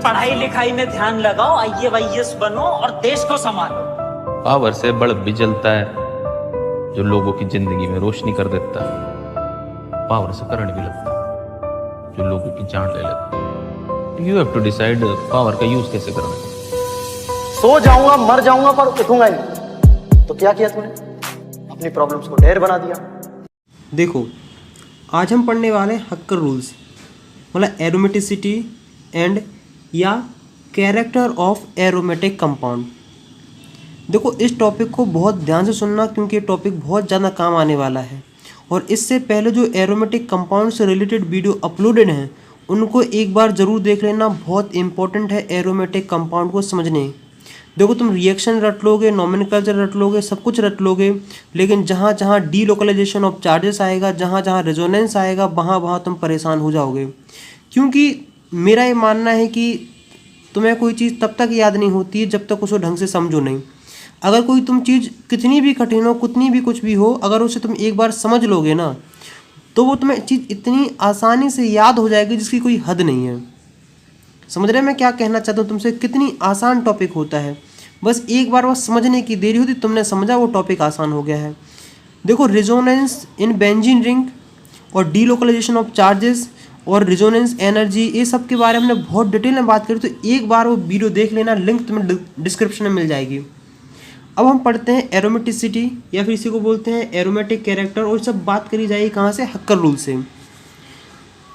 पढ़ाई लिखाई में ध्यान लगाओ, IAS बनो और देश को संभालो। पावर से बल्ब भी जलता है जो लोगों की जिंदगी में रोशनी कर देता है। पावर से करंट भी लगता है जो लोगों की जान ले लेता है। You have to decide power का यूज कैसे करना है। सो जाऊंगा, मर जाऊंगा, पर उठूंगा नहीं। तो क्या किया तूने? अपनी प्रॉब्लम्स को ढेर बना दिया। देखो, आज हम पढ़ने वाले हैं हक्कर रूल्स, मतलब एरोमेटिसिटी एंड या कैरेक्टर ऑफ एरोमेटिक कंपाउंड। देखो, इस टॉपिक को बहुत ध्यान से सुनना क्योंकि ये टॉपिक बहुत ज़्यादा काम आने वाला है। और इससे पहले जो एरोमेटिक कंपाउंड से रिलेटेड वीडियो अपलोडेड हैं उनको एक बार ज़रूर देख लेना, बहुत इंपॉर्टेंट है एरोमेटिक कंपाउंड को समझने। देखो, तुम रिएक्शन रट लोगे, नॉमेनक्लेचर रट लोगे, सब कुछ रट लोगे, लेकिन जहाँ जहाँ डीलोकलाइजेशन ऑफ चार्जेस आएगा, जहाँ जहाँ रेजोनेंस आएगा, वहाँ वहाँ तुम परेशान हो जाओगे। क्योंकि मेरा ये मानना है कि तुम्हें कोई चीज़ तब तक याद नहीं होती है जब तक उसको ढंग से समझो नहीं। अगर कोई तुम चीज़ कितनी भी कठिन हो, कितनी भी कुछ भी हो, अगर उसे तुम एक बार समझ लोगे ना तो वो तुम्हें चीज़ इतनी आसानी से याद हो जाएगी जिसकी कोई हद नहीं है। समझ रहे मैं क्या कहना चाहता हूँ तुमसे? कितनी आसान टॉपिक होता है, बस एक बार वो समझने की देरी होती, तुमने समझा, वो टॉपिक आसान हो गया है। देखो, रेजोनेंस इन बेंजीन रिंग और डीलोकलाइजेशन ऑफ चार्जेस और रेजोनेंस एनर्जी, ये सब के बारे में हमने बहुत डिटेल में बात करी, तो एक बार वो वीडियो देख लेना, लिंक तुम्हें डिस्क्रिप्शन में मिल जाएगी। अब हम पढ़ते हैं एरोमेटिसिटी या फिर इसी को बोलते हैं एरोमेटिक कैरेक्टर, और सब बात करी जाएगी कहाँ से? हक्कर रूल से।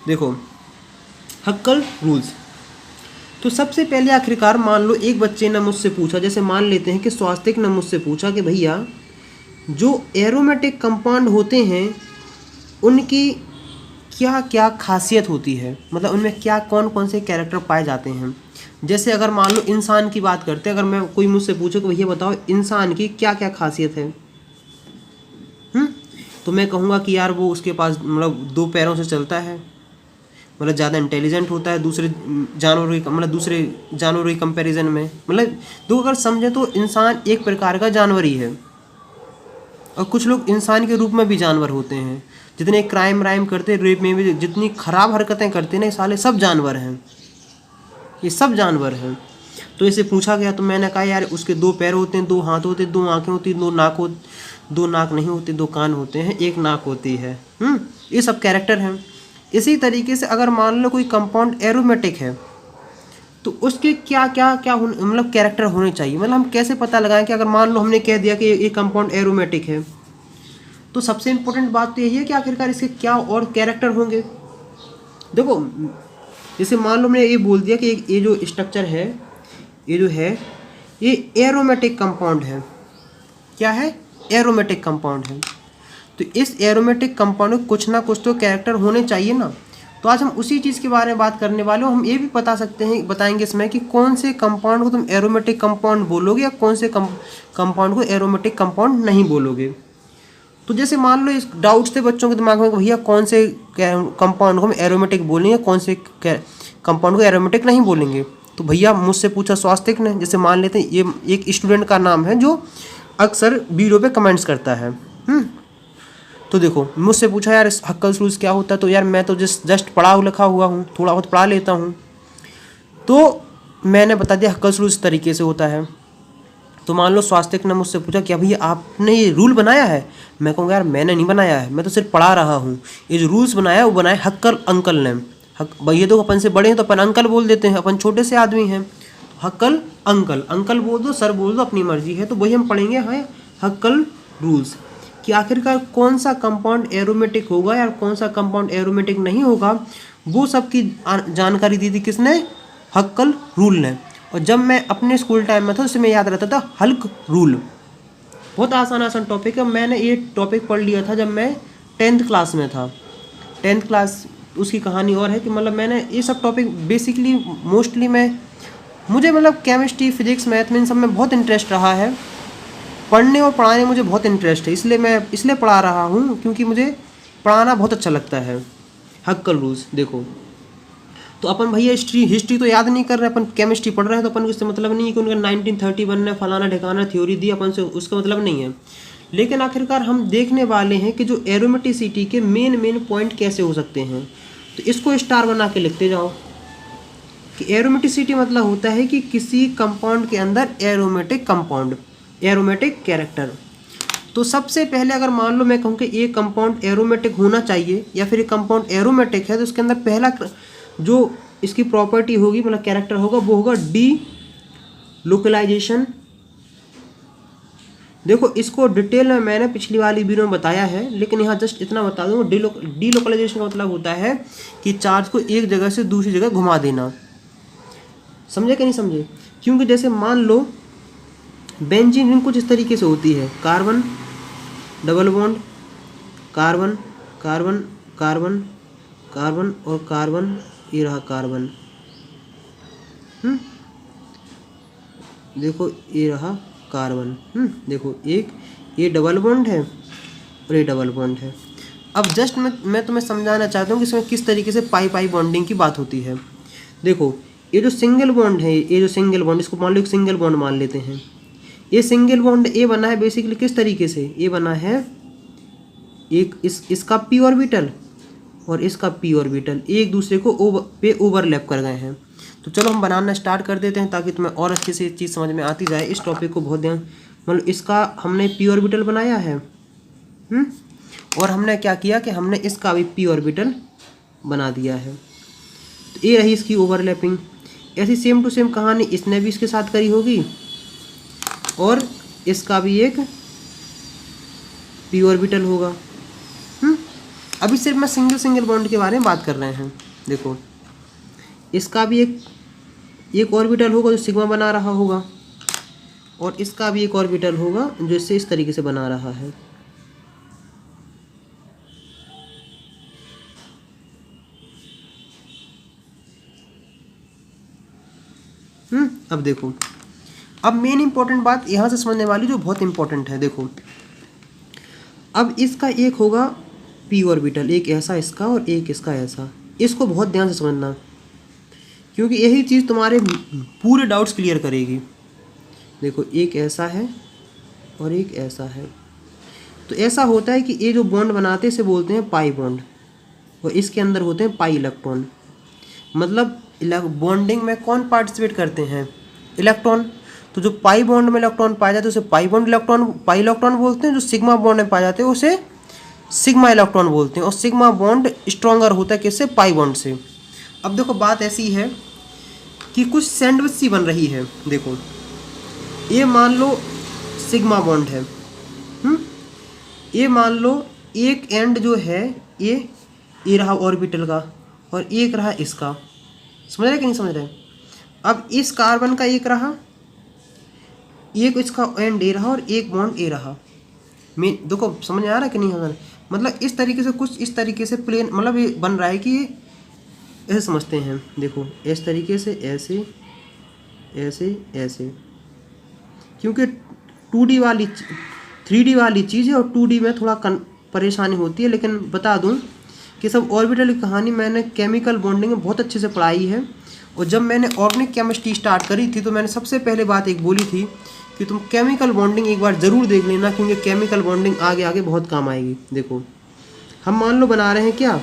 देखो, हक्कर रूल्स, तो सबसे पहले आखिरकार मान लो एक बच्चे ने मुझसे पूछा, जैसे मान लेते हैं कि स्वास्तिक ने मुझसे पूछा कि भैया जो एरोमेटिक कंपाउंड होते हैं उनकी क्या क्या खासियत होती है, मतलब उनमें क्या कौन कौन से कैरेक्टर पाए जाते हैं। जैसे अगर मान लो इंसान की बात करते हैं, अगर मैं कोई मुझसे पूछे कि भैया बताओ इंसान की क्या क्या खासियत है, तो मैं कहूँगा कि यार वो उसके पास मतलब 2 पैरों से चलता है, मतलब ज़्यादा इंटेलिजेंट होता है दूसरे जानवरों की, मतलब दूसरे जानवरों की कंपैरिजन में। मतलब तो अगर समझे तो इंसान एक प्रकार का जानवर ही है, और कुछ लोग इंसान के रूप में भी जानवर होते हैं। जितने क्राइम राइम करते, रेप में भी जितनी खराब हरकतें करते ना, ये साले सब जानवर हैं, ये सब जानवर हैं। तो इसे पूछा गया तो मैंने कहा यार उसके 2 पैर होते हैं, 2 हाथ होते हैं, 2 आँखें होती हैं, 2 नाक नहीं होते, 2 कान होते हैं, 1 नाक होती है। ये सब कैरेक्टर हैं। इसी तरीके से अगर मान लो कोई कंपाउंड एरोमेटिक है तो उसके क्या क्या क्या मतलब कैरेक्टर होने चाहिए, मतलब हम कैसे पता लगाएं कि अगर मान लो हमने कह दिया कि ये कंपाउंड एरोमेटिक है, तो सबसे इम्पोर्टेंट बात तो यही है कि आखिरकार इसके क्या और कैरेक्टर होंगे। देखो, जैसे मान लो मैंने ये बोल दिया कि ये जो स्ट्रक्चर है, ये जो है ये एरोमेटिक कंपाउंड है। क्या है? एरोमेटिक कंपाउंड है। तो इस एरोमेटिक कंपाउंड में कुछ ना कुछ तो कैरेक्टर होने चाहिए ना। तो आज हम उसी चीज़ के बारे में बात करने वाले हो। हम ये भी बता सकते हैं, बताएंगे इसमें कि कौन से कंपाउंड को तुम एरोमेटिक कंपाउंड बोलोगे या कौन से कंपाउंड को एरोमेटिक कंपाउंड नहीं बोलोगे। तो जैसे मान लो इस डाउट्स थे बच्चों के दिमाग में कि भैया कौन से कंपाउंड को हम एरोमेटिक बोलेंगे, कौन से कंपाउंड को एरोमेटिक नहीं बोलेंगे। तो भैया मुझसे पूछा स्वास्तिक ने, जैसे मान लेते हैं ये एक स्टूडेंट का नाम है जो अक्सर वीडियो पे कमेंट्स करता है। तो देखो, मुझसे पूछा यार हक्कर रूल्स क्या होता है, तो यार मैं तो जस्ट पढ़ा लिखा हुआ हूँ, थोड़ा बहुत पढ़ा लेता हूँ, तो मैंने बता दिया हक्कर रूल्स तरीके से होता है। तो मान लो स्वास्तिक ने मुझसे पूछा क्या भैया आपने ये रूल बनाया है, मैं कहूँगा यार मैंने नहीं बनाया है, मैं तो सिर्फ पढ़ा रहा हूँ। ये जो रूल्स बनाया वो बनाए हक्कर अंकल ने। भैया तो अपन से बड़े हैं तो अपन अंकल बोल देते हैं, अपन छोटे से आदमी हैं। हक्कर अंकल, अंकल बोल दो, सर बोल दो, अपनी मर्जी है। तो वही हम पढ़ेंगे है हक्कर रूल्स कि आखिरकार कौन सा कंपाउंड एरोमेटिक होगा या कौन सा कंपाउंड एरोमेटिक नहीं होगा, वो सब की जानकारी दी थी किसने? हक्कर रूल ने। और जब मैं अपने स्कूल टाइम में था उससे मैं याद रहता था हल्क रूल। बहुत आसान टॉपिक है, मैंने ये टॉपिक पढ़ लिया था जब मैं 10th क्लास में था। 10th क्लास उसकी कहानी और है कि मतलब मैंने ये सब टॉपिक बेसिकली मोस्टली मुझे मतलब केमिस्ट्री, फिजिक्स, मैथ में इन सब में बहुत इंटरेस्ट रहा है। पढ़ने और पढ़ाने में मुझे बहुत इंटरेस्ट है, इसलिए मैं इसलिए पढ़ा रहा हूँ क्योंकि मुझे पढ़ाना बहुत अच्छा लगता है। हक्कर रूल्स देखो, तो अपन भैया हिस्ट्री तो याद नहीं कर रहे, अपन केमिस्ट्री पढ़ रहे हैं, तो अपन को इससे मतलब नहीं है कि उनका 1931 ने फलाना ढिकाना थ्योरी दी, अपन से उसका मतलब नहीं है। लेकिन आखिरकार हम देखने वाले हैं कि जो एरोमेटिसिटी के मेन पॉइंट कैसे हो सकते हैं। तो इसको स्टार बना के लिखते जाओ। कि एरोमेटिसिटी मतलब होता है कि किसी कंपाउंड के अंदर एरोमेटिक कंपाउंड, एरोमेटिक कैरेक्टर। तो सबसे पहले अगर मान लो मैं कहूँ कि एक कंपाउंड एरोमेटिक होना चाहिए या फिर एक कंपाउंड एरोमेटिक है, तो उसके अंदर पहला जो इसकी प्रॉपर्टी होगी मतलब कैरेक्टर होगा वो होगा डी लोकलाइजेशन। देखो इसको डिटेल में मैंने पिछली वाली वीडियो में बताया है, लेकिन यहाँ जस्ट इतना बता दूँ, डी लोकलाइजेशन का मतलब होता है कि चार्ज को एक जगह से दूसरी जगह घुमा देना। समझे कि नहीं समझे? क्योंकि जैसे मान लो बेंजीन रिंग कुछ इस तरीके से होती है, carbon double bond, carbon carbon carbon carbon और कार्बन, ये रहा कार्बन। देखो ये रहा कार्बन। देखो एक ये डबल बॉन्ड है और ये डबल बॉन्ड है। अब जस्ट मैं तुम्हें समझाना चाहता हूँ कि इसमें किस तरीके से पाई पाई बॉन्डिंग की बात होती है। देखो ये जो सिंगल बॉन्ड है, ये जो सिंगल बॉन्ड, इसको मान लो एक सिंगल बॉन्ड मान लेते हैं। ये सिंगल बॉन्ड ए बना है बेसिकली किस तरीके से, ये बना है एक इसका पी ऑर्बिटल और इसका पी ऑर्बिटल एक दूसरे को ओवरलैप कर गए हैं। तो चलो हम बनाना स्टार्ट कर देते हैं ताकि तुम्हें और अच्छे से चीज़ समझ में आती जाए। इस टॉपिक को बहुत ध्यान, मतलब इसका हमने पी ऑर्बिटल बनाया है और हमने क्या किया कि हमने इसका भी पी ऑर्बिटल बना दिया है। तो ये रही इसकी ओवरलैपिंग। ऐसी सेम टू सेम कहानी इसने भी इसके साथ करी होगी और इसका भी एक पी ऑर्बिटल होगा। अभी सिर्फ मैं सिंगल बॉन्ड के बारे में बात कर रहे हैं। देखो इसका भी एक ऑर्बिटल होगा जो सिग्मा बना रहा होगा और इसका भी एक ऑर्बिटल होगा जो इससे इस तरीके से बना रहा है। अब देखो, अब मेन इंपॉर्टेंट बात यहाँ से समझने वाली जो बहुत इंपॉर्टेंट है। देखो अब इसका एक होगा पी ऑर्बिटल, एक ऐसा इसका और एक इसका ऐसा। इसको बहुत ध्यान से समझना क्योंकि यही चीज़ तुम्हारे पूरे डाउट्स क्लियर करेगी। देखो एक ऐसा है और एक ऐसा है। तो ऐसा होता है कि ये जो बॉन्ड बनाते हैं इसे बोलते हैं पाई बॉन्ड और इसके अंदर होते हैं पाई इलेक्ट्रॉन। मतलब बॉन्डिंग में कौन पार्टिसिपेट करते हैं? इलेक्ट्रॉन। तो जो पाई बॉन्ड में इलेक्ट्रॉन पाए जाते हैं उसे पाई इलेक्ट्रॉन बोलते हैं। जो सिग्मा बॉन्ड में पाए जाते हैं उसे सिग्मा इलेक्ट्रॉन बोलते हैं। और सिग्मा बॉन्ड स्ट्रॉन्गर होता है किससे? पाई बॉन्ड से। अब देखो बात ऐसी है कि कुछ सैंडविच सी बन रही है। देखो ये मान लो सिग्मा बॉन्ड है, ये मान लो एक एंड जो है ये रहा ऑर्बिटल का और एक रहा इसका। समझ रहे कि नहीं समझ रहे? अब इस कार्बन का एक रहा, एक इसका एंड ए रहा और एक बॉन्ड ए रहा। देखो समझ में आ रहा है कि नहीं? अगर मतलब इस तरीके से कुछ इस तरीके से प्लेन मतलब ये बन रहा है कि ये ऐसे समझते हैं। देखो इस तरीके से ऐसे ऐसे ऐसे, क्योंकि 2D वाली 3D वाली चीज़ है और 2D में थोड़ा परेशानी होती है। लेकिन बता दूं कि सब ऑर्बिटल की कहानी मैंने केमिकल बॉन्डिंग में बहुत अच्छे से पढ़ाई है। और जब मैंने ऑर्गेनिक केमिस्ट्री स्टार्ट करी थी तो मैंने सबसे पहले बात एक बोली थी कि तुम केमिकल बॉन्डिंग एक बार ज़रूर देख लेना, क्योंकि केमिकल बॉन्डिंग आगे आगे बहुत काम आएगी। देखो हम मान लो बना रहे हैं क्या,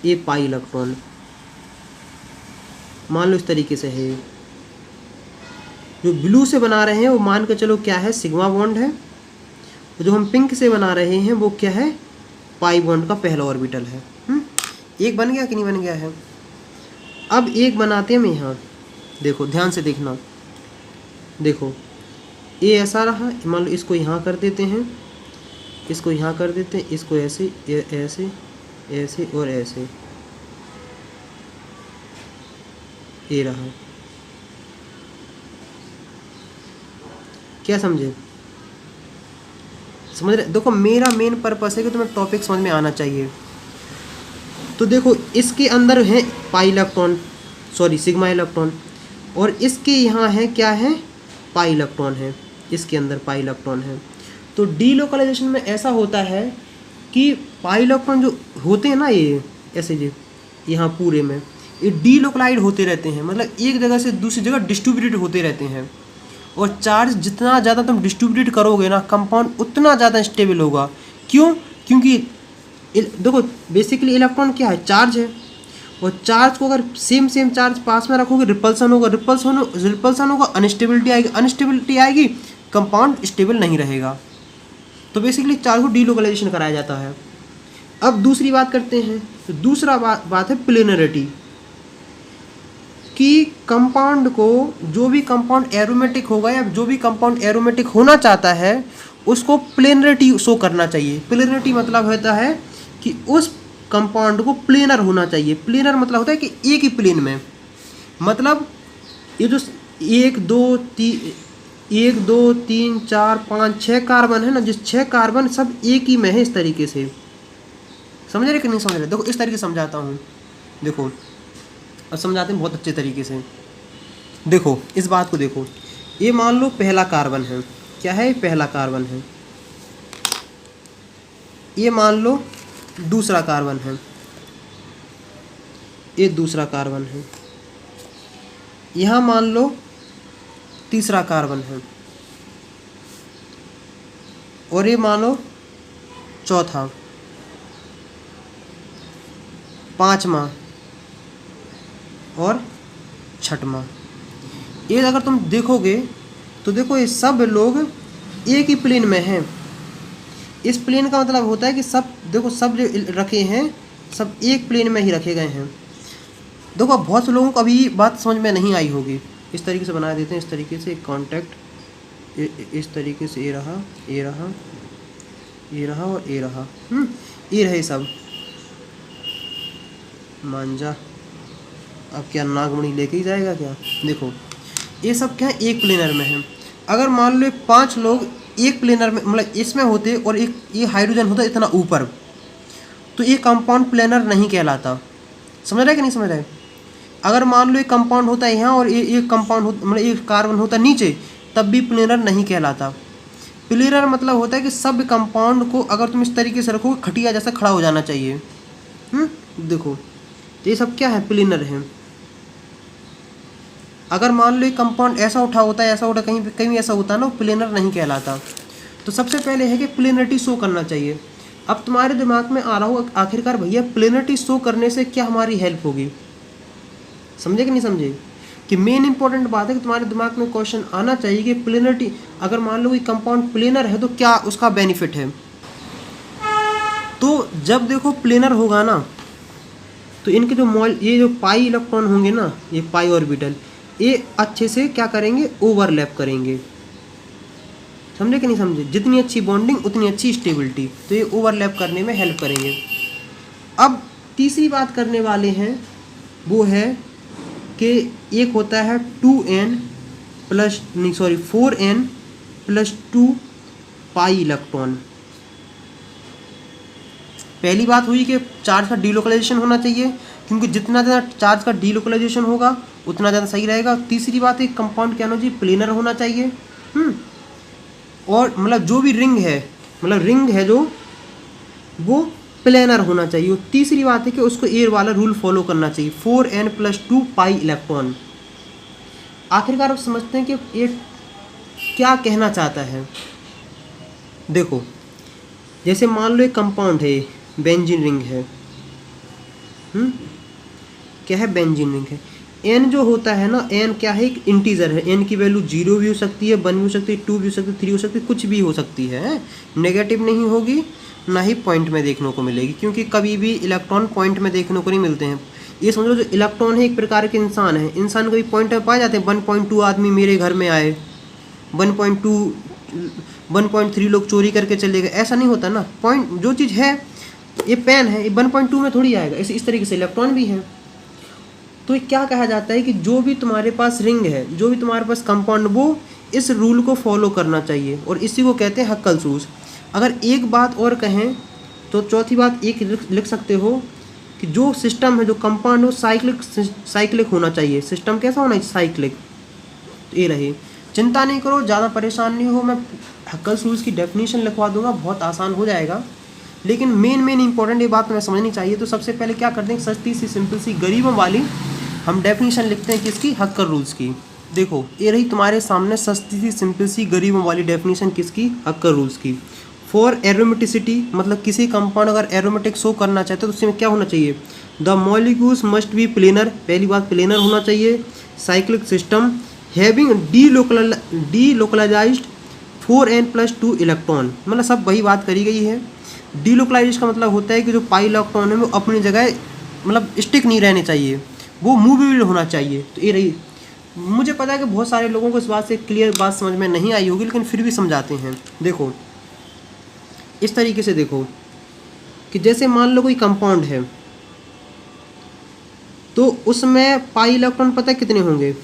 ये पाई इलेक्ट्रॉन मान लो इस तरीके से है। जो ब्लू से बना रहे हैं वो मान के चलो क्या है, सिग्मा बॉन्ड है। जो हम पिंक से बना रहे हैं वो क्या है, पाई बॉन्ड का पहला ऑर्बिटल है। एक बन गया कि नहीं बन गया है? अब एक बनाते हैं हम यहाँ। देखो ध्यान से देखना, देखो ये ऐसा रहा, मान लो इसको यहाँ कर देते हैं, इसको यहाँ कर देते हैं, इसको ऐसे ऐसे ऐसे और ऐसे, ये रहा। क्या समझे? समझ रहे? देखो मेरा मेन पर्पस है कि तुम्हें टॉपिक समझ में आना चाहिए। तो देखो इसके अंदर है pi electron, sorry sigma electron, और इसके यहाँ है क्या है, पाई इलेक्ट्रॉन है। इसके अंदर पाई इलेक्ट्रॉन है। तो डीलोकलाइजेशन में ऐसा होता है कि पाई इलेक्ट्रॉन जो होते हैं ना, ये ऐसे जी यहाँ पूरे में ये डीलोकलाइड होते रहते हैं। मतलब एक जगह से दूसरी जगह डिस्ट्रीब्यूटेड होते रहते हैं। और चार्ज जितना ज़्यादा तुम डिस्ट्रीब्यूट करोगे ना कंपाउंड, उतना ज़्यादा स्टेबल होगा। क्यों? क्योंकि देखो बेसिकली इलेक्ट्रॉन क्या है, चार्ज है, और चार्ज को अगर सेम चार्ज पास में रखोगे रिपल्सन होगा, रिपल्सन होगा, अनस्टेबिलिटी आएगी, कंपाउंड स्टेबल नहीं रहेगा। तो बेसिकली चार्ज को डीलोकलाइजेशन कराया जाता है। अब दूसरी बात करते हैं, तो दूसरा बात है प्लेनरिटी, कि कंपाउंड को, जो भी कंपाउंड एरोमेटिक होगा या जो भी कंपाउंड एरोमेटिक होना चाहता है उसको प्लेनरिटी शो करना चाहिए। प्लेनरिटी मतलब होता है कि उस कंपाउंड को प्लेनर होना चाहिए। प्लेनर मतलब होता है कि एक ही प्लेन में, मतलब ये जो 1 2 3 4 5 6 कार्बन है ना, जिस 6 कार्बन सब एक ही में है, इस तरीके से समझ रहे कि नहीं समझ रहे? देखो इस तरीके से समझाता हूँ, देखो अब समझाते हैं बहुत अच्छे तरीके से। देखो इस बात को देखो, ये मान लो पहला कार्बन है, क्या है, पहला कार्बन है। ये मान लो दूसरा कार्बन है, ये दूसरा कार्बन है। यहाँ मान लो तीसरा कार्बन है, और ये मान लो चौथा, पांचवा और छठवां। ये अगर तुम देखोगे तो देखो ये सब लोग एक ही प्लेन में हैं। इस प्लेन का मतलब होता है कि सब, देखो सब जो रखे हैं सब एक प्लेन में ही रखे गए हैं। देखो अब बहुत से लोगों को अभी बात समझ में नहीं आई होगी। इस तरीके से बना देते हैं, इस तरीके से कॉन्टैक्ट, इस तरीके से ये रहा, ये रहा, ये रहा और ये रहा, ये रहे सब। मांझा अब क्या नागमणि लेके ही जाएगा क्या? देखो ये सब क्या है, एक प्लेनर में है। अगर मान लो 5 लोग एक प्लेनर में, मतलब इसमें होते और एक ये हाइड्रोजन होता इतना ऊपर, तो ये कंपाउंड प्लेनर नहीं कहलाता। समझ रहे कि नहीं समझ रहे? अगर मान लो एक कंपाउंड होता है यहाँ और ये कंपाउंड होता, मतलब एक कार्बन होता नीचे, तब भी प्लेनर नहीं कहलाता। प्लेनर मतलब होता है कि सब कंपाउंड को अगर तुम इस तरीके से रखोगे खटिया जैसा खड़ा हो जाना चाहिए। देखो तो ये सब क्या है, प्लेनर है। अगर मान लो एक कंपाउंड ऐसा उठा होता है, ऐसा उठा, कहीं ऐसा होता है ना, प्लेनर नहीं कहलाता। तो सबसे पहले है कि प्लेनरिटी शो करना चाहिए। अब तुम्हारे दिमाग में आ रहा हो आखिरकार भैया प्लेनरिटी शो करने से क्या हमारी हेल्प होगी? समझे कि नहीं समझे? कि मेन इंपॉर्टेंट बात है कि तुम्हारे दिमाग में क्वेश्चन आना चाहिए कि प्लेनरिटी, अगर मान लो कि कंपाउंड प्लेनर है तो क्या उसका बेनिफिट है। तो जब देखो प्लेनर होगा ना, तो इनके जो ये जो पाई इलेक्ट्रॉन होंगे ना, ये पाई ऑर्बिटल, ये अच्छे से क्या करेंगे, ओवरलैप करेंगे। समझे कि नहीं समझे? जितनी अच्छी बॉन्डिंग उतनी अच्छी स्टेबिलिटी, तो ये ओवरलैप करने में हेल्प करेंगे। अब तीसरी बात करने वाले हैं, वो है कि एक होता है 4n + 2 पाई इलेक्ट्रॉन। पहली बात हुई कि चार्ज का डीलोकलाइजेशन होना चाहिए, क्योंकि जितना ज़्यादा चार्ज का डीलोकलाइजेशन होगा उतना ज़्यादा सही रहेगा। तीसरी बात है कंपाउंड क्या होना चाहिए, प्लेनर होना चाहिए। और मतलब जो भी रिंग है, मतलब रिंग है जो, वो प्लेनर होना चाहिए। और तीसरी बात है कि उसको एयर वाला रूल फॉलो करना चाहिए, 4n + 2 पाई इलेक्ट्रॉन। आखिरकार आप समझते हैं कि ये क्या कहना चाहता है। देखो जैसे मान लो एक कंपाउंड है, बेंजीन रिंग है, क्या है, बेंजीन रिंग है। n जो होता है ना, n क्या है, एक इंटीजर है। n की वैल्यू 0 भी हो सकती है, 1 भी हो सकती है, 2 भी हो सकती है, 3 हो सकती है, कुछ भी हो सकती है। नेगेटिव नहीं होगी, ना ही पॉइंट में देखने को मिलेगी, क्योंकि कभी भी इलेक्ट्रॉन पॉइंट में देखने को नहीं मिलते हैं। ये समझ लो जो इलेक्ट्रॉन है एक प्रकार के इंसान है। इंसान कभी पॉइंट में पाए जाते हैं। 1.2 आदमी मेरे घर में आए, 1.3 लोग चोरी करके चले गए, ऐसा नहीं होता ना। पॉइंट जो चीज़ है, ये पेन है, ये 1.2 में थोड़ी आएगा। इस तरीके से इलेक्ट्रॉन भी है। तो ये क्या कहा जाता है कि जो भी तुम्हारे पास रिंग है, जो भी तुम्हारे पास कंपाउंड, वो इस रूल को फॉलो करना चाहिए, और इसी को कहते हैं हक्कल रूल। अगर एक बात और कहें तो चौथी बात एक लिख सकते हो कि जो सिस्टम है, जो कंपाउंड हो, साइक्लिक होना चाहिए। सिस्टम कैसा होना चाहिए, साइक्लिक। तो ये रही, चिंता नहीं करो, ज़्यादा परेशान नहीं हो, मैं हक्कल रूल्स की डेफिनेशन लिखवा दूंगा, बहुत आसान हो जाएगा। लेकिन मेन इंपॉर्टेंट ये बात हमें समझनी चाहिए। तो सबसे पहले क्या करते हैं, सस्ती सी सिंपल सी गरीबों वाली हम डेफिनेशन लिखते हैं, किसकी, हक्कल रूल्स की। देखो ये रही तुम्हारे सामने सस्ती सी सिंपल सी गरीबों वाली डेफिनेशन, किसकी, हक्कल रूल्स की। फॉर एरोमेटिसिटी, मतलब किसी कंपाउंड अगर एरोमेटिक शो करना चाहते हो तो उसमें क्या होना चाहिए, the molecules must be planar, पहली बात प्लेनर होना चाहिए, cyclic system having delocalised 4n+2 electron, मतलब सब वही बात करी गई है। डीलोकलाइज का मतलब होता है कि जो पाई इलेक्ट्रॉन है वो अपनी जगह मतलब स्टिक नहीं रहने चाहिए, वो मूवेबल होना चाहिए। तो ये रही, मुझे पता है कि बहुत सारे लोगों को इस बात से क्लियर बात समझ में नहीं आई होगी, लेकिन फिर भी समझाते हैं। देखो इस तरीके से देखो कि जैसे मान लो कोई कंपाउंड है तो उसमें पाई इलेक्ट्रॉन पता है कितने होंगे,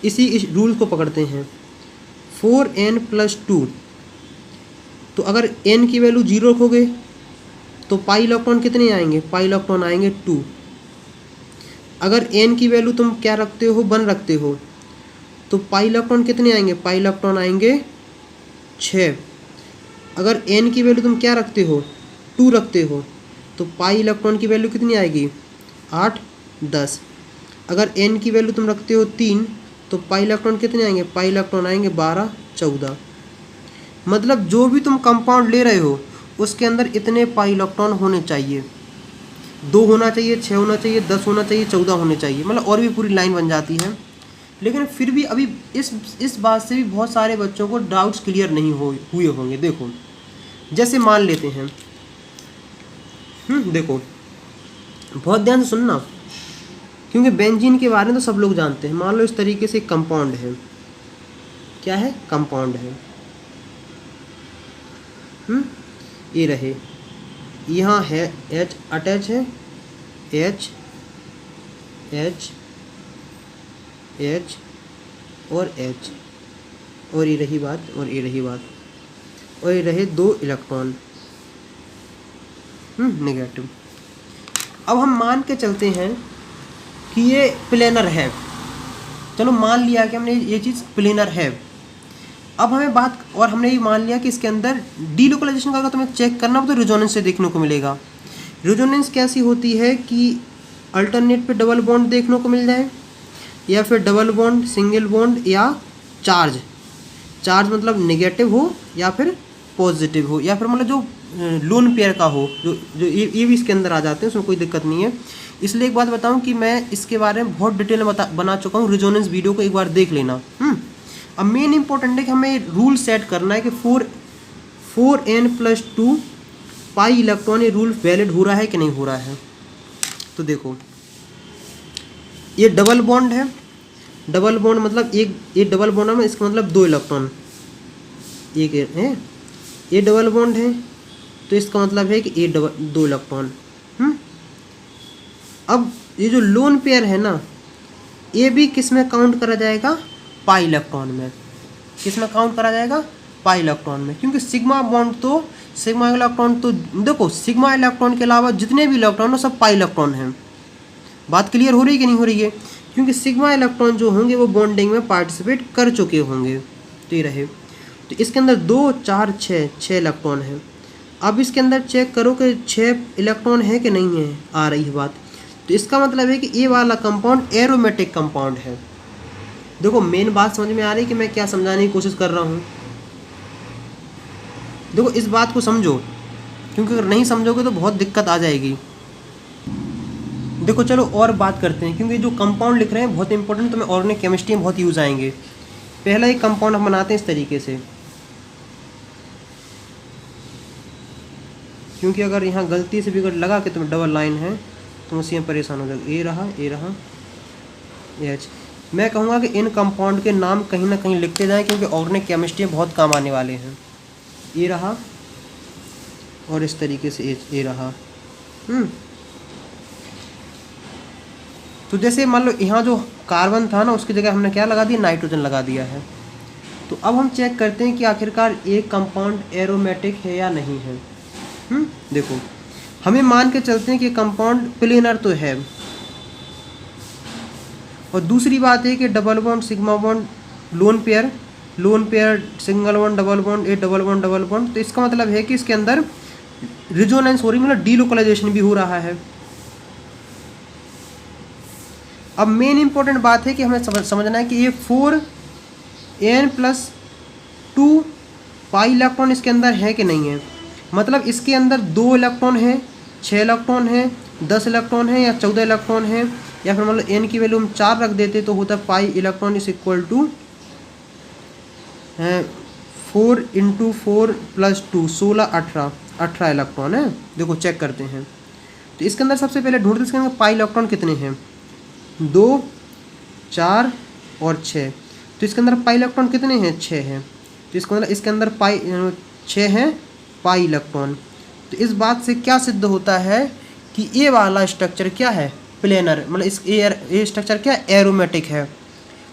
इस रूल को पकड़ते हैं 4n+2। तो अगर n की वैल्यू 0 रखोगे तो पाई इलेक्ट्रॉन कितने आएंगे, पाई इलेक्ट्रॉन आएंगे 2। अगर n की वैल्यू तुम क्या रखते हो, 1 रखते हो, तो पाई इलेक्ट्रॉन कितने आएंगे, पाई इलेक्ट्रॉन आएंगे 6। अगर n की वैल्यू तुम क्या रखते हो, 2 रखते हो, तो पाई इलेक्ट्रॉन की वैल्यू कितनी आएगी, 8, 10। अगर n की वैल्यू तुम रखते हो 3, तो पाई इलेक्ट्रॉन कितने आएंगे, पाई इलेक्ट्रॉन आएंगे 12, 14। मतलब जो भी तुम कंपाउंड ले रहे हो उसके अंदर इतने पाई इलेक्ट्रॉन होने चाहिए, 2 होना चाहिए, 6 होना चाहिए, 10 होना चाहिए, 14 होने चाहिए, मतलब और भी पूरी लाइन बन जाती है। लेकिन फिर भी अभी इस बात से भी बहुत सारे बच्चों को डाउट्स क्लियर नहीं हुए होंगे। देखो जैसे मान लेते हैं, देखो बहुत ध्यान से सुनना, क्योंकि बेंजीन के बारे में तो सब लोग जानते हैं। मान लो इस तरीके से कंपाउंड है, क्या है, कंपाउंड है, ये रहे, यहाँ है H अटैच है, H और H, और ये रही बात, और ये रही बात, और ये रहे 2 इलेक्ट्रॉन नेगेटिव। अब हम मान के चलते हैं कि ये प्लेनर है, चलो मान लिया कि हमने ये चीज़ प्लेनर है। अब हमें बात, और हमने ये मान लिया कि इसके अंदर डीलोकलाइजेशन का अगर तुम्हें चेक करना हो तो रेजोनेंस से देखने को मिलेगा। रेजोनेंस कैसी होती है कि अल्टरनेट पे डबल बॉन्ड देखने को मिल जाए, या फिर डबल बॉन्ड, सिंगल बॉन्ड, या चार्ज मतलब नेगेटिव हो या फिर पॉजिटिव हो, या फिर मतलब जो लोन पेयर का हो, जो ये भी इसके अंदर आ जाते हैं, उसमें कोई दिक्कत नहीं है। इसलिए एक बात बताऊं कि मैं इसके बारे में बहुत डिटेल में बना चुका हूँ, रेजोनेंस वीडियो को एक बार देख लेना। अब मेन इंपॉर्टेंट है कि हमें रूल सेट करना है कि 4n+2 पाई इलेक्ट्रॉन, ये रूल वैलिड हो रहा है कि नहीं हो रहा है। तो देखो ये डबल बॉन्ड है, डबल बॉन्ड मतलब ये डबल बॉन्ड है, इसका मतलब 2 इलेक्ट्रॉन, एक है, ये डबल बॉन्ड है तो इसका मतलब है कि ये 2 इलेक्ट्रॉन। अब ये जो लोन पेयर है ना, ये भी किस में काउंट करा जाएगा, पाई इलेक्ट्रॉन में। किस में काउंट करा जाएगा, पाई इलेक्ट्रॉन में, क्योंकि सिग्मा बॉन्ड तो, सिग्मा इलेक्ट्रॉन तो देखो, सिग्मा इलेक्ट्रॉन के अलावा जितने भी इलेक्ट्रॉन हो सब पाई इलेक्ट्रॉन हैं। बात क्लियर हो रही है कि नहीं हो रही है, क्योंकि सिग्मा इलेक्ट्रॉन जो होंगे वो बॉन्डिंग में पार्टिसिपेट कर चुके होंगे। तो ये रहे, तो इसके अंदर 2, 4, 6 इलेक्ट्रॉन है। अब इसके अंदर चेक करो कि 6 इलेक्ट्रॉन है कि नहीं है, आ रही है बात। तो इसका मतलब है कि ये वाला कंपाउंड एरोमेटिक कंपाउंड है। देखो मेन बात समझ में आ रही है कि मैं क्या समझाने की कोशिश कर रहा हूँ। देखो इस बात को समझो, क्योंकि अगर नहीं समझोगे तो बहुत दिक्कत आ जाएगी। देखो चलो और बात करते हैं, क्योंकि जो कंपाउंड लिख रहे हैं बहुत इंपॉर्टेंट, तुम्हें ऑर्गेनिक केमिस्ट्री में बहुत यूज़ आएंगे। पहला एक कंपाउंड हम बनाते हैं इस तरीके से, क्योंकि अगर यहाँ गलती से भी अगर लगा के तुम्हें डबल लाइन है तो उसी में परेशान हो जाएगा। ये रहा H। मैं कहूँगा कि इन कंपाउंड के नाम कहीं ना कहीं लिखते जाएं, क्योंकि ऑर्गेनिक केमिस्ट्री में बहुत काम आने वाले हैं। ये रहा, और इस तरीके से H, ये रहा। तो जैसे मान लो यहाँ जो कार्बन था ना, उसकी जगह हमने क्या लगा दिया, नाइट्रोजन लगा दिया है। तो अब हम चेक करते हैं कि आखिरकार एक कंपाउंड एरोमेटिक है या नहीं है। देखो हमें मान के चलते हैं कि कंपाउंड प्लेनर तो है, और दूसरी बात है कि double bond, sigma bond, lone pair, single bond, double bond, A double bond. तो इसका मतलब है कि इसके अंदर रिजोनेंस हो रही, मतलब डीलोकलाइजेशन भी हो रहा है। अब मेन इंपॉर्टेंट बात है कि हमें समझना है कि ये 4n+2 पाई इलेक्ट्रॉन इसके अंदर है कि नहीं है, मतलब इसके अंदर 2 इलेक्ट्रॉन है, 6 इलेक्ट्रॉन है, 10 इलेक्ट्रॉन है या 14 इलेक्ट्रॉन है, या फिर मतलब n की वैल्यू हम 4 रख देते तो होता है pi electron is equal to 4 × 4 + 2 16 18 electron है। देखो चेक करते हैं, तो इसके अंदर सबसे पहले ढूंढते इसके अंदर पाई इलेक्ट्रॉन कितने हैं, 2 4 और 6। तो इसके अंदर पाई इलेक्ट्रॉन कितने हैं, 6 हैं। तो इसका मतलब इसके अंदर पाई 6 हैं पाई इलेक्ट्रॉन। तो इस बात से क्या सिद्ध होता है कि ये वाला स्ट्रक्चर क्या है, प्लेनर, मतलब इस ये स्ट्रक्चर क्या एरोमेटिक है।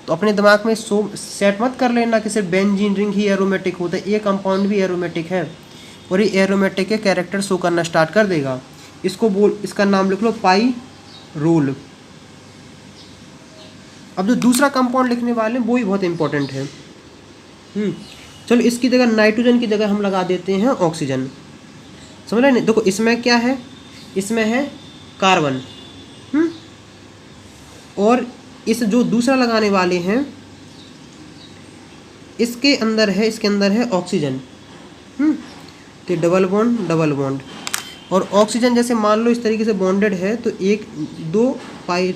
तो अपने दिमाग में सेट मत कर लेना कि सिर्फ बेंजीन रिंग ही एरोमेटिक होता है, ये कंपाउंड भी एरोमेटिक है और ये एरोमेटिक के कैरेक्टर शो करना स्टार्ट कर देगा। इसका नाम लिख लो पाई रूल। अब जो दूसरा कंपाउंड लिखने वाले हैं वो भी बहुत इंपॉर्टेंट है। चलो इसकी जगह नाइट्रोजन की जगह हम लगा देते हैं ऑक्सीजन। समझ रहे नहीं, देखो इसमें क्या है, इसमें है कार्बन, और इस जो दूसरा लगाने वाले हैं इसके अंदर है ऑक्सीजन। तो डबल बॉन्ड और ऑक्सीजन जैसे मान लो इस तरीके से बॉन्डेड है तो 1 2 पाई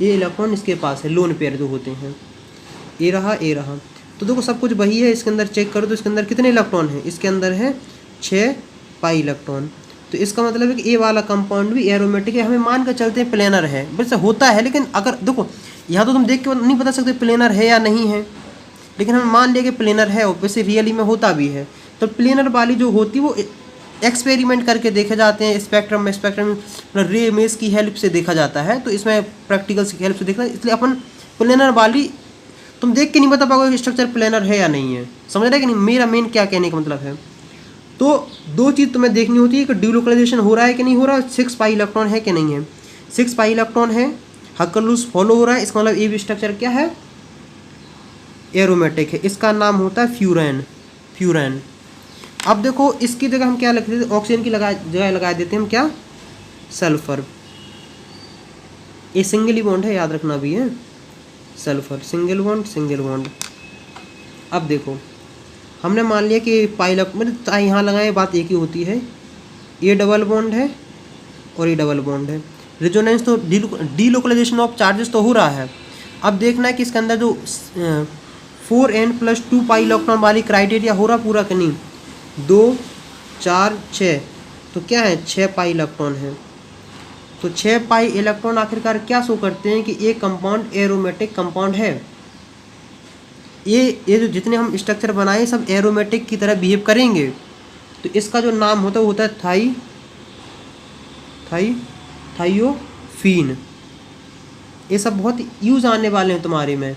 ये इलेक्ट्रॉन इसके पास है, लोन पेयर जो होते हैं, ये रहा। तो देखो सब कुछ वही है, इसके अंदर चेक करो तो इसके अंदर कितने इलेक्ट्रॉन है, इसके अंदर है 6 पाई इलेक्ट्रॉन। तो इसका मतलब है कि ये वाला कंपाउंड भी एरोमेटिक है, हमें मान कर चलते हैं प्लेनर है। वैसे होता है, लेकिन अगर देखो यहाँ तो तुम देख के नहीं बता सकते प्लेनर है या नहीं है, लेकिन हम मान लिया कि प्लेनर है, वैसे रियली में होता भी है। तो प्लेनर वाली जो होती है वो एक्सपेरिमेंट करके देखे जाते हैं, स्पेक्ट्रम रे इमेज की हेल्प से देखा जाता है, तो इसमें प्रैक्टिकल्स की हेल्प से देखना, इसलिए अपन प्लेनर वाली तुम देख के नहीं बता पाओगे स्ट्रक्चर प्लेनर है या नहीं है। समझ रहे कि नहीं, मेरा मेन क्या कहने का मतलब है। तो 2 चीज़ तुम्हें देखनी होती है कि डिलोकलाइजेशन हो रहा है कि नहीं हो रहा है, 6 पाई इलेक्ट्रॉन है कि नहीं है। 6 पाई इलेक्ट्रॉन है, हक्कर लूज फॉलो हो रहा है, इसका मतलब ये भी स्ट्रक्चर क्या है, एरोमेटिक है। इसका नाम होता है फ्यूरेन। अब देखो इसकी जगह हम क्या लिख देते हैं, ऑक्सीजन की जगह लगा देते हैं हम क्या, सल्फर। ये सिंगल ही बॉन्ड है, याद रखना भी है, सल्फर सिंगल बॉन्ड। अब देखो हमने मान लिया कि पाई मतलब यहाँ लगाए बात एक ही होती है, ये डबल बॉन्ड है और ये डबल बॉन्ड है। रिजोनेंस तो डीलोकलाइजेशन ऑफ चार्जेस तो हो रहा है। अब देखना है कि इसके अंदर जो 4n + 2 पाई इलेक्ट्रॉन वाली क्राइटेरिया हो रहा पूरा कि नहीं। 2 4 6 तो क्या है, 6 पाई इलेक्ट्रॉन है। तो 6 पाई इलेक्ट्रॉन आखिरकार क्या शो करते हैं कि ये कंपाउंड एरोमेटिक कंपाउंड है। ये जो जितने हम स्ट्रक्चर बनाए सब एरोमेटिक की तरह बिहेव करेंगे। तो इसका जो नाम होता है थाइयोफीन। ये सब बहुत यूज आने वाले हैं तुम्हारे में।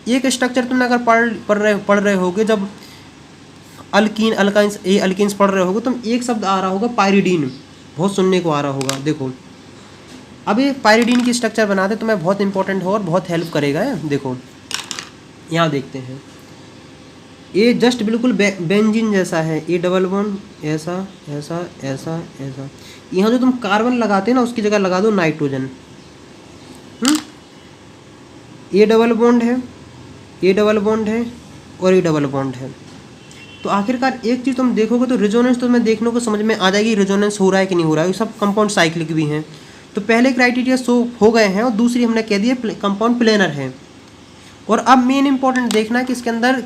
एक स्ट्रक्चर तुमने अगर पढ़ रहे होगे, जब अल्कीन्स पढ़ रहे होगे, तुम एक शब्द आ रहा होगा पायरिडीन, बहुत सुनने को आ रहा होगा। देखो अब ये पायरिडीन की स्ट्रक्चर बनाते तुम्हें बहुत इंपॉर्टेंट हो और बहुत हेल्प करेगा है। देखो यहाँ देखते हैं, ये जस्ट बिल्कुल बेंजीन जैसा है, ये डबल बॉन्ड ऐसा। यहाँ जो तुम कार्बन लगाते हैं ना उसकी जगह लगा दो नाइट्रोजन। ये डबल बॉन्ड है, ये डबल बॉन्ड है और ये डबल बॉन्ड है। तो आखिरकार एक चीज़ तुम देखोगे तो रिजोनेंस तुम्हें देखने को समझ में आ जाएगी, रिजोनेंस हो रहा है कि नहीं हो रहा है। ये सब कंपाउंड साइक्लिक भी हैं। तो पहले क्राइटेरिया शो हो गए हैं और दूसरी हमने कह दिया कंपाउंड प्लेनर है। और अब मेन इंपॉर्टेंट देखना है कि इसके अंदर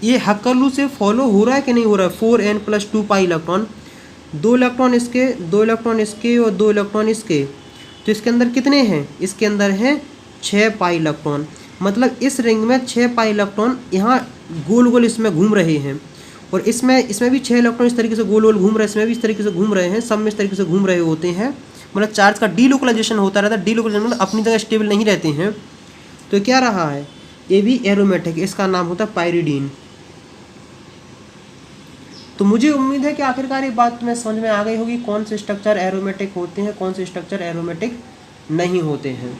ये हक्कर से फॉलो हो रहा है कि नहीं हो रहा है। 4n + 2 पाई इलेक्ट्रॉन, 2 इलेक्ट्रॉन इसके, 2 इलेक्ट्रॉन इसके और 2 इलेक्ट्रॉन इसके। तो इसके अंदर कितने हैं, इसके अंदर हैं 6 पाई इलेक्ट्रॉन। मतलब इस रिंग में 6 पाई इलेक्ट्रॉन यहाँ गोल गोल इसमें घूम रहे हैं। और इसमें भी 6 इलेक्ट्रॉन इस तरीके से गोल गोल घूम रहे हैं, इसमें भी इस तरीके से घूम रहे हैं, सब में इस तरीके से घूम रहे होते हैं। मतलब चार्ज का डीलोकलाइजेशन होता रहता है। डीलोकलाइजेशन मतलब अपनी जगह स्टेबल नहीं रहते हैं। तो क्या रहा है, ये भी एरोमेटिक, इसका नाम होता है पायरिडीन। तो मुझे उम्मीद है कि आखिरकार ये बात तुम्हें समझ में आ गई होगी, कौन से स्ट्रक्चर एरोमेटिक होते हैं, कौन से स्ट्रक्चर एरोमेटिक नहीं होते हैं।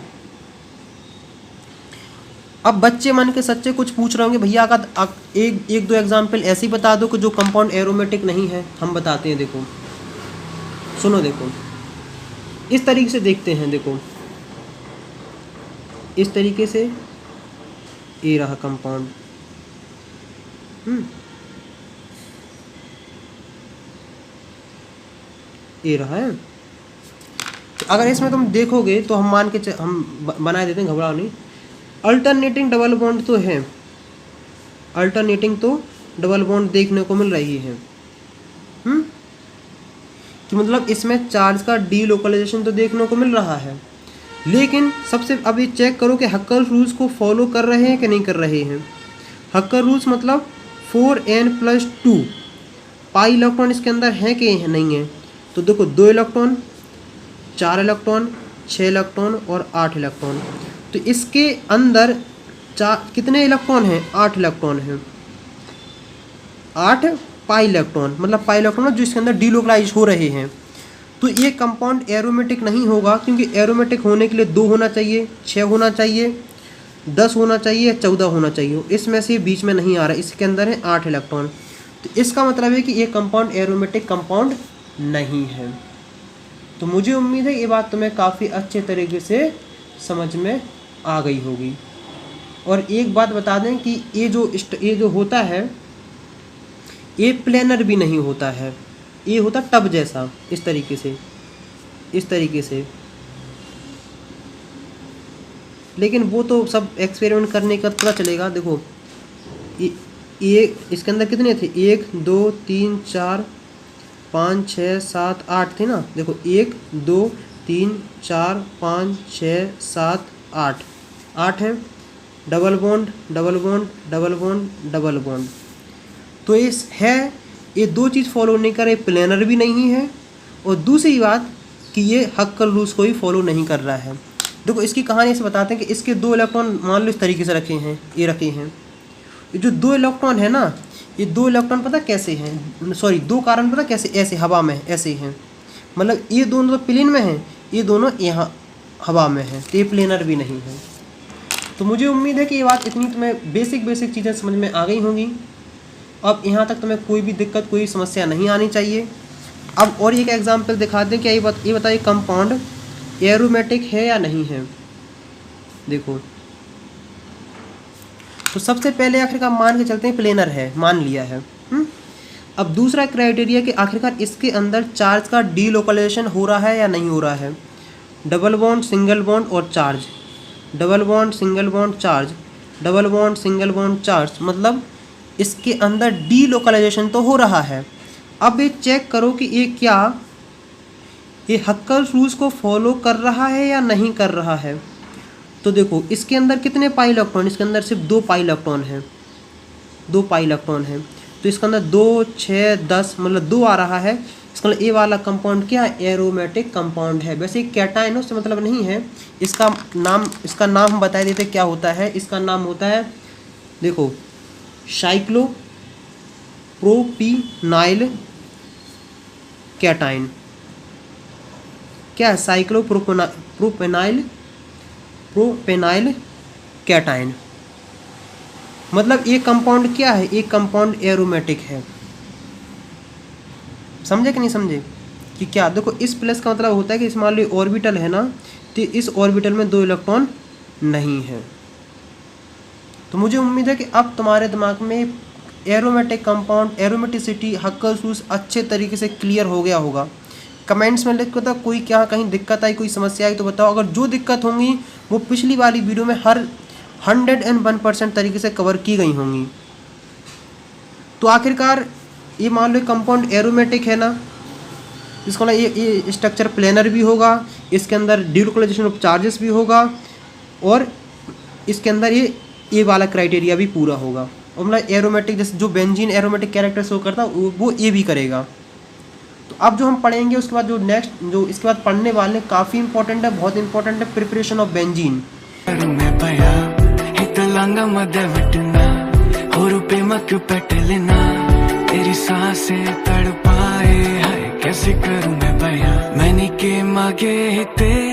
अब बच्चे मन के सच्चे कुछ पूछ रहे होंगे, भैया का एक दो एग्जाम्पल ऐसे ही बता दो कि जो कंपाउंड एरोमेटिक नहीं है। हम बताते हैं, देखो सुनो, देखो इस तरीके से देखते हैं। देखो इस तरीके से ये रहा कंपाउंड, ये रहा है। तो अगर इसमें तुम देखोगे तो हम मान के हम बना देते हैं, घबराओ नहीं। अल्टरनेटिंग डबल बॉन्ड तो है, अल्टरनेटिंग तो डबल बॉन्ड देखने को मिल रही है। कि मतलब इसमें चार्ज का डीलोकलाइजेशन तो देखने को मिल रहा है, लेकिन सबसे अभी चेक करो कि हक्कर रूल्स को फॉलो कर रहे हैं कि नहीं कर रहे हैं। हक्कर रूल्स मतलब 4n+2 पाई इलेक्ट्रॉन इसके अंदर है कि नहीं है। तो देखो 2 इलेक्ट्रॉन, 4 इलेक्ट्रॉन, 6 इलेक्ट्रॉन और 8 इलेक्ट्रॉन। तो इसके अंदर कितने इलेक्ट्रॉन हैं? 8 इलेक्ट्रॉन हैं। 8 पाई इलेक्ट्रॉन मतलब पाई इलेक्ट्रॉन जो इसके अंदर डीलोकलाइज हो रहे हैं। तो ये कंपाउंड एरोमेटिक नहीं होगा, क्योंकि एरोमेटिक होने के लिए 2 होना चाहिए, 6 होना चाहिए, 10 होना चाहिए, 14 होना चाहिए। इसमें से बीच में नहीं आ रहा, इसके अंदर है 8 इलेक्ट्रॉन। तो इसका मतलब है कि ये कंपाउंड एरोमेटिक कंपाउंड नहीं है। तो मुझे उम्मीद है ये बात तुम्हें काफ़ी अच्छे तरीके से समझ में आ गई होगी। और एक बात बता दें कि ये जो होता है ये प्लेनर भी नहीं होता है, ये होता टब जैसा, इस तरीके से। लेकिन वो तो सब एक्सपेरिमेंट करने का पता चलेगा। देखो ये इसके अंदर कितने थे? 1 2 3 4 5 6 7 8 थे ना। देखो 1 2 3 4 5 6 7 8 है। Double bond double bond double bond double bond. तो इस है ये 2 चीज़ फॉलो नहीं कर रहे, प्लेनर भी नहीं है, और दूसरी बात कि ये हक्कर रूल्स को ही फॉलो नहीं कर रहा है। देखो इसकी कहानी से बताते हैं कि इसके 2 इलेक्ट्रॉन मान लो इस तरीके से रखे हैं, ये रखे हैं। ये जो 2 इलेक्ट्रॉन है ना, ये 2 इलेक्ट्रॉन पता कैसे हैं? सॉरी 2 कार्बन पता कैसे? ऐसे हवा में ऐसे हैं। मतलब ये दोनों तो प्लेन में हैं, ये दोनों यहाँ हवा में हैं, तो ये प्लेनर भी नहीं है। तो मुझे उम्मीद है कि ये बात इतनी तुम्हें बेसिक चीज़ें समझ में आ गई होंगी। अब यहाँ तक तुम्हें कोई भी दिक्कत, कोई समस्या नहीं आनी चाहिए। अब और एक एग्जांपल दिखा दें। क्या ये बताइए कंपाउंड एरोमेटिक है या नहीं है? देखो तो सबसे पहले आखिरकार मान के चलते हैं प्लेनर है, मान लिया है। अब दूसरा क्राइटेरिया कि आखिरकार इसके अंदर चार्ज का डीलोकलाइजेशन हो रहा है या नहीं हो रहा है। डबल बॉन्ड सिंगल बॉन्ड और charge, double bond single bond charge, double bond single bond charge, मतलब इसके अंदर डीलोकलाइजेशन तो हो रहा है। अब ये चेक करो कि ये हक्कर रूल्स को फॉलो कर रहा है या नहीं कर रहा है। तो देखो इसके अंदर कितने पाई इलेक्ट्रॉन? इसके अंदर सिर्फ 2 पाई इलेक्ट्रॉन है, 2 पाई इलेक्ट्रॉन है। तो इसके अंदर 2 6 10 मतलब 2 आ रहा है। इसका मतलब ये वाला कंपाउंड क्या है? एरोमेटिक कंपाउंड है। वैसे कैटायन उससे मतलब नहीं है, इसका नाम हम बता देते क्या होता है। इसका नाम होता है, देखो, साइक्लोप्रोपीनाइल कैटायन। क्या है? साइक्लोप्रोपेनाइल कैटायन। मतलब ये कंपाउंड क्या है? एक कंपाउंड एरोमेटिक है। समझे कि नहीं समझे कि क्या? देखो इस प्लस का मतलब होता है कि इस मान लो ऑर्बिटल है ना, तो इस ऑर्बिटल में 2 इलेक्ट्रॉन नहीं है। तो मुझे उम्मीद है कि अब तुम्हारे दिमाग में एरोमेटिक कंपाउंड, एरोमेटिसिटी, हक्कर रूल्स अच्छे तरीके से क्लियर हो गया होगा। कमेंट्स में लिख के बताओ कोई क्या कहीं दिक्कत आई, कोई समस्या आई तो बताओ। अगर जो दिक्कत होंगी वो पिछली वाली वीडियो में हर 101% तरीके से कवर की गई होंगी। तो आखिरकार ये मान लो कंपाउंड एरोमेटिक है ना, इसको ना ये स्ट्रक्चर प्लेनर भी होगा, इसके अंदर डीलोकलाइजेशन ऑफ चार्जेस भी होगा, और इसके अंदर ये वाला क्राइटेरिया भी पूरा होगा। और मतलब एरोमेटिक जैसे जो बेंजीन एरोमेटिक कैरेक्टर शो करता वो ये भी करेगा। तो अब जो हम पढ़ेंगे उसके बाद जो नेक्स्ट जो इसके बाद पढ़ने वाले काफ़ी इंपॉर्टेंट है, बहुत इंपॉर्टेंट है, प्रिपरेशन ऑफ बेंजीन। तेरी सांसें तड़पाए, हाय कैसे करूं मैं बयां, मैंने के मांगे तेरे